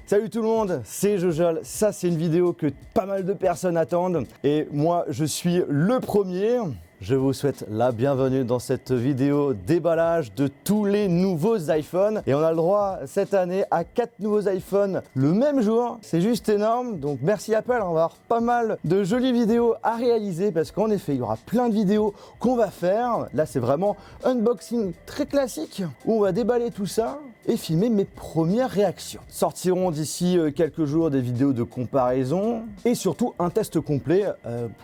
Salut tout le monde, c'est Jojol. Ça, c'est une vidéo que pas mal de personnes attendent et moi, je suis le premier. Je vous souhaite la bienvenue dans cette vidéo déballage de tous les nouveaux iPhones. Et on a le droit cette année à 4 nouveaux iPhones le même jour. C'est juste énorme. Donc merci Apple, on va avoir pas mal de jolies vidéos à réaliser parce qu'en effet, il y aura plein de vidéos qu'on va faire. Là, c'est vraiment unboxing très classique où on va déballer tout ça et filmer mes premières réactions. Sortiront d'ici quelques jours des vidéos de comparaison et surtout un test complet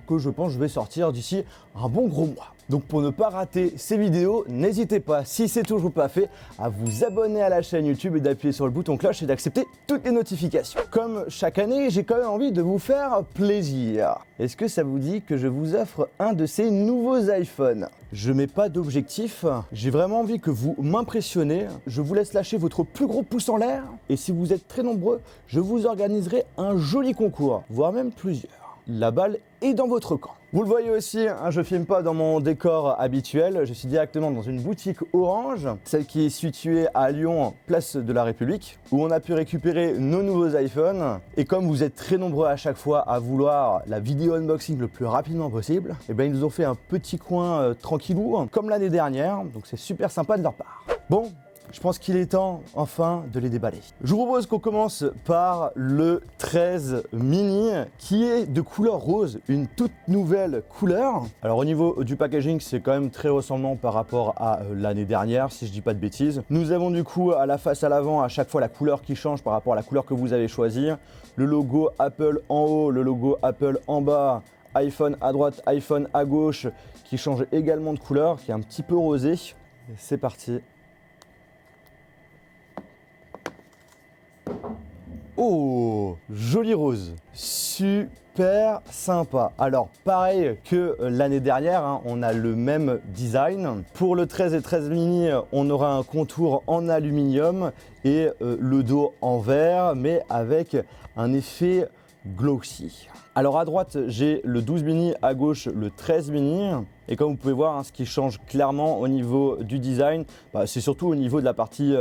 que je pense que je vais sortir d'ici un bon gros mois. Donc pour ne pas rater ces vidéos, n'hésitez pas, si c'est toujours pas fait, à vous abonner à la chaîne YouTube et d'appuyer sur le bouton cloche et d'accepter toutes les notifications. Comme chaque année, j'ai quand même envie de vous faire plaisir. Est-ce que ça vous dit que je vous offre un de ces nouveaux iPhones? Je mets pas d'objectif, j'ai vraiment envie que vous m'impressionnez. Je vous laisse lâcher votre plus gros pouce en l'air et si vous êtes très nombreux, je vous organiserai un joli concours, voire même plusieurs. La balle est dans votre camp. Vous le voyez aussi, je ne filme pas dans mon décor habituel, je suis directement dans une boutique Orange, celle qui est située à Lyon, place de la République, où on a pu récupérer nos nouveaux iPhones. Et comme vous êtes très nombreux à chaque fois à vouloir la vidéo unboxing le plus rapidement possible, et bien ils nous ont fait un petit coin tranquillou, comme l'année dernière, donc c'est super sympa de leur part. Bon. Je pense qu'il est temps enfin de les déballer. Je vous propose qu'on commence par le 13 mini qui est de couleur rose, une toute nouvelle couleur. Alors au niveau du packaging, c'est quand même très ressemblant par rapport à l'année dernière, si je dis pas de bêtises. Nous avons du coup à la face à l'avant à chaque fois la couleur qui change par rapport à la couleur que vous avez choisie. Le logo Apple en haut, le logo Apple en bas, iPhone à droite, iPhone à gauche qui change également de couleur, qui est un petit peu rosé. C'est parti. Oh, joli rose, super sympa. Alors pareil que l'année dernière, on a le même design. Pour le 13 et 13 mini, on aura un contour en aluminium et le dos en verre, mais avec un effet glossy. Alors à droite, j'ai le 12 mini, à gauche le 13 mini. Et comme vous pouvez voir, ce qui change clairement au niveau du design, c'est surtout au niveau de la partie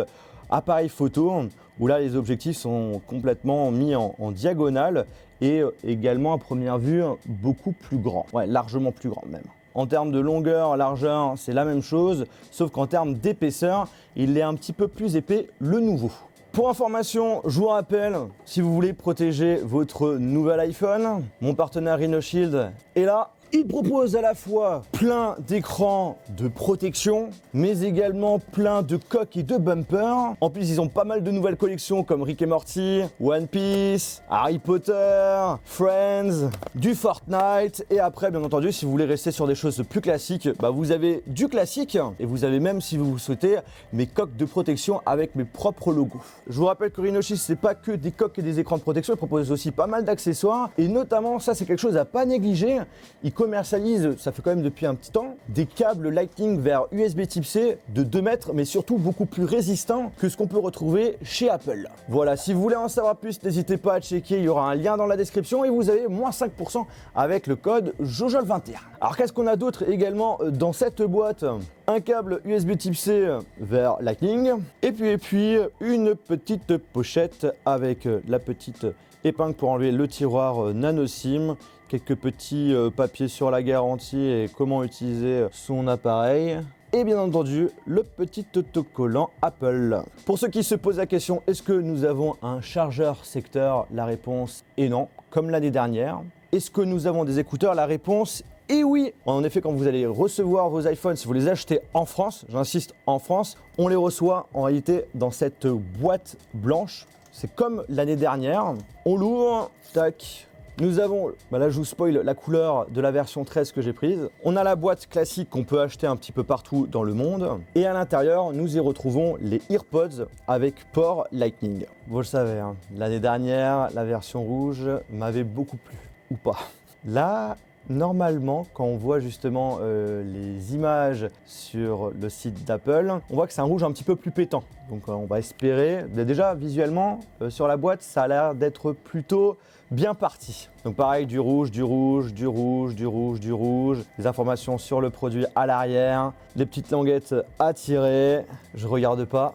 appareil photo, où là les objectifs sont complètement mis en diagonale et également à première vue beaucoup plus grand, ouais, largement plus grand même. En termes de longueur, largeur, c'est la même chose, sauf qu'en termes d'épaisseur, il est un petit peu plus épais le nouveau. Pour information, je vous rappelle, si vous voulez protéger votre nouvel iPhone, mon partenaire RhinoShield est là. Il propose à la fois plein d'écrans de protection, mais également plein de coques et de bumpers. En plus, ils ont pas mal de nouvelles collections comme Rick et Morty, One Piece, Harry Potter, Friends, du Fortnite. Et après, bien entendu, si vous voulez rester sur des choses plus classiques, vous avez du classique et vous avez même, si vous souhaitez, mes coques de protection avec mes propres logos. Je vous rappelle que RhinoShield, c'est pas que des coques et des écrans de protection, il propose aussi pas mal d'accessoires et notamment, ça c'est quelque chose à pas négliger. Il commercialise, ça fait quand même depuis un petit temps, des câbles Lightning vers USB Type C de 2 mètres, mais surtout beaucoup plus résistants que ce qu'on peut retrouver chez Apple. Voilà, si vous voulez en savoir plus, n'hésitez pas à checker, il y aura un lien dans la description et vous avez moins 5% avec le code JOJOL21. Alors qu'est-ce qu'on a d'autre également dans cette boîte? Un câble USB Type C vers Lightning et puis une petite pochette avec la petite épingle pour enlever le tiroir nano SIM, quelques petits papiers sur la garantie et comment utiliser son appareil. Et bien entendu, le petit autocollant Apple. Pour ceux qui se posent la question, est-ce que nous avons un chargeur secteur? La réponse est non, comme l'année dernière. Est-ce que nous avons des écouteurs? La réponse est oui. En effet, quand vous allez recevoir vos iPhones, si vous les achetez en France, j'insiste en France, on les reçoit en réalité dans cette boîte blanche. C'est comme l'année dernière. On l'ouvre, tac. Nous avons, là je vous spoil la couleur de la version 13 que j'ai prise. On a la boîte classique qu'on peut acheter un petit peu partout dans le monde. Et à l'intérieur, nous y retrouvons les AirPods avec port Lightning. Vous le savez, l'année dernière, la version rouge m'avait beaucoup plu. Ou pas. Là, normalement, quand on voit justement les images sur le site d'Apple, on voit que c'est un rouge un petit peu plus pétant. Donc on va espérer, déjà visuellement, sur la boîte, ça a l'air d'être plutôt bien parti. Donc pareil, du rouge, du rouge, du rouge, du rouge, du rouge. Les informations sur le produit à l'arrière, les petites languettes à tirer. Je regarde pas.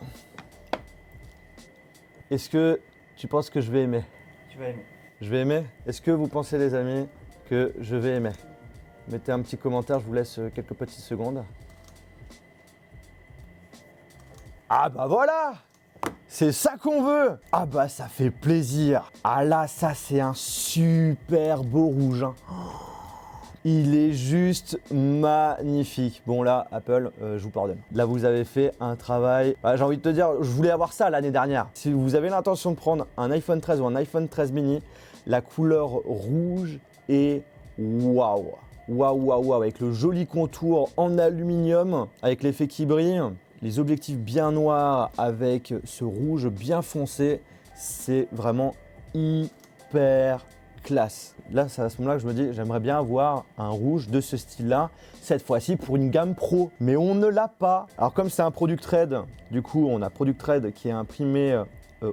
Est-ce que tu penses que je vais aimer? Tu vas aimer. Je vais aimer? Est-ce que vous pensez les amis que je vais aimer? Mettez un petit commentaire, je vous laisse quelques petites secondes. Ah bah voilà! C'est ça qu'on veut! Ah bah ça fait plaisir! Ah là, ça c'est un super beau rouge. Hein. Il est juste magnifique. Bon là, Apple, je vous pardonne. Là, vous avez fait un travail... J'ai envie de te dire, je voulais avoir ça l'année dernière. Si vous avez l'intention de prendre un iPhone 13 ou un iPhone 13 mini, la couleur rouge est waouh! Waouh, waouh, waouh! Avec le joli contour en aluminium, avec l'effet qui brille, les objectifs bien noirs avec ce rouge bien foncé, c'est vraiment hyper classe. Là, c'est à ce moment-là que je me dis, j'aimerais bien avoir un rouge de ce style-là, cette fois-ci pour une gamme pro. Mais on ne l'a pas. Alors comme c'est un Product Red, du coup, on a Product Red qui est imprimé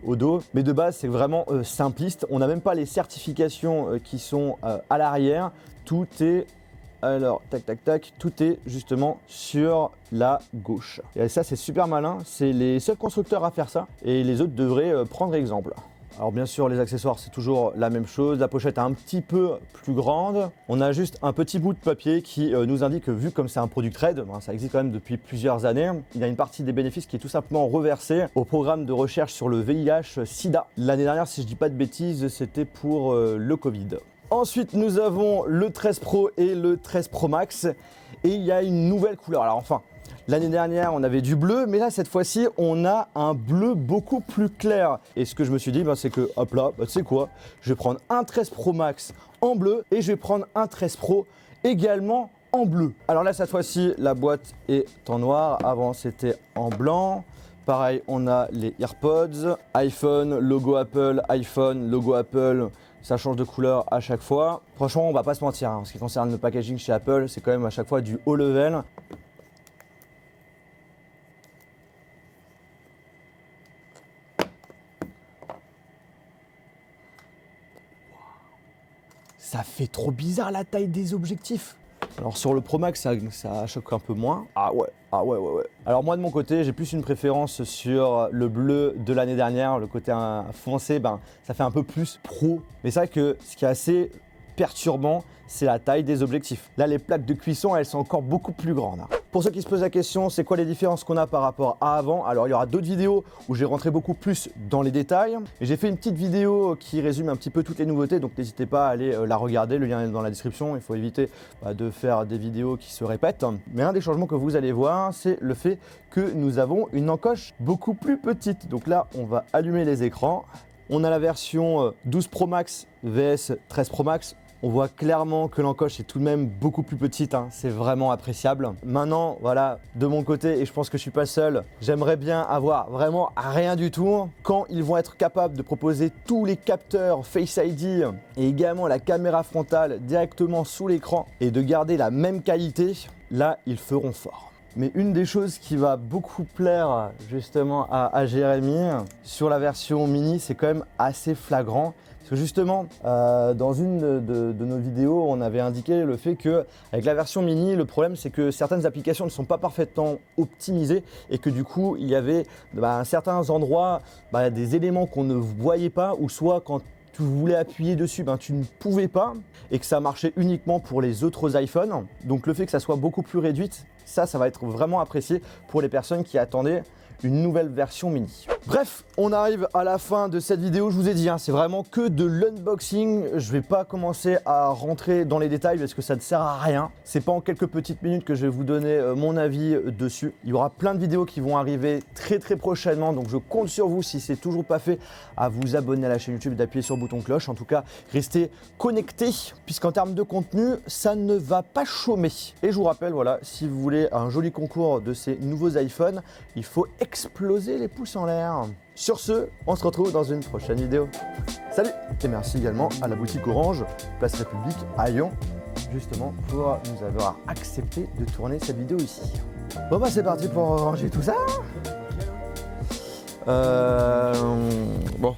au dos. Mais de base, c'est vraiment simpliste. On n'a même pas les certifications qui sont à l'arrière. Tout est... Alors, tac, tac, tac, tout est justement sur la gauche. Et ça, c'est super malin. C'est les seuls constructeurs à faire ça. Et les autres devraient prendre exemple. Alors bien sûr, les accessoires, c'est toujours la même chose. La pochette est un petit peu plus grande. On a juste un petit bout de papier qui nous indique que vu comme c'est un Product Red, ça existe quand même depuis plusieurs années, il y a une partie des bénéfices qui est tout simplement reversée au programme de recherche sur le VIH-Sida. L'année dernière, si je dis pas de bêtises, c'était pour le Covid. Ensuite, nous avons le 13 Pro et le 13 Pro Max. Et il y a une nouvelle couleur. Alors enfin, l'année dernière, on avait du bleu, mais là, cette fois-ci, on a un bleu beaucoup plus clair. Et ce que je me suis dit, c'est que, hop là, tu sais quoi, je vais prendre un 13 Pro Max en bleu et je vais prendre un 13 Pro également en bleu. Alors là, cette fois-ci, la boîte est en noir. Avant, c'était en blanc. Pareil, on a les AirPods, iPhone, logo Apple, iPhone, logo Apple. Ça change de couleur à chaque fois. Franchement, on va pas se mentir, hein, en ce qui concerne le packaging chez Apple, c'est quand même à chaque fois du haut level. Ça fait trop bizarre la taille des objectifs. Alors sur le Pro Max, ça choque un peu moins. Ah ouais. Alors moi de mon côté, j'ai plus une préférence sur le bleu de l'année dernière. Le côté foncé, ça fait un peu plus pro. Mais c'est vrai que ce qui est assez perturbant, c'est la taille des objectifs. Là, les plaques de cuisson, elles sont encore beaucoup plus grandes. Pour ceux qui se posent la question, c'est quoi les différences qu'on a par rapport à avant? Alors, il y aura d'autres vidéos où j'ai rentré beaucoup plus dans les détails. Et j'ai fait une petite vidéo qui résume un petit peu toutes les nouveautés, donc n'hésitez pas à aller la regarder, le lien est dans la description. Il faut éviter de faire des vidéos qui se répètent. Mais un des changements que vous allez voir, c'est le fait que nous avons une encoche beaucoup plus petite. Donc là, on va allumer les écrans. On a la version 12 Pro Max vs 13 Pro Max. On voit clairement que l'encoche est tout de même beaucoup plus petite, hein. C'est vraiment appréciable. Maintenant, voilà, de mon côté, et je pense que je suis pas seul, j'aimerais bien avoir vraiment rien du tout. Quand ils vont être capables de proposer tous les capteurs Face ID et également la caméra frontale directement sous l'écran et de garder la même qualité, là, ils feront fort. Mais une des choses qui va beaucoup plaire justement à Jérémy sur la version mini, c'est quand même assez flagrant. Parce que justement, dans une de nos vidéos, on avait indiqué le fait qu'avec la version mini, le problème c'est que certaines applications ne sont pas parfaitement optimisées et que du coup, il y avait à certains endroits des éléments qu'on ne voyait pas ou soit quand tu voulais appuyer dessus, tu ne pouvais pas et que ça marchait uniquement pour les autres iPhones. Donc le fait que ça soit beaucoup plus réduite, ça va être vraiment apprécié pour les personnes qui attendaient une nouvelle version mini. Bref, on arrive à la fin de cette vidéo. Je vous ai dit, c'est vraiment que de l'unboxing. Je vais pas commencer à rentrer dans les détails parce que ça ne sert à rien. C'est pas en quelques petites minutes que je vais vous donner mon avis dessus. Il y aura plein de vidéos qui vont arriver très prochainement. Donc je compte sur vous, si c'est toujours pas fait, à vous abonner à la chaîne YouTube, d'appuyer sur le bouton cloche. En tout cas, restez connectés puisqu'en termes de contenu, ça ne va pas chômer. Et je vous rappelle, voilà, si vous voulez un joli concours de ces nouveaux iPhones, il faut exploser les pouces en l'air. Sur ce, on se retrouve dans une prochaine vidéo. Salut! Et merci également à la boutique Orange, Place République à Lyon, justement pour nous avoir accepté de tourner cette vidéo ici. Bon c'est parti pour ranger tout ça. Bon,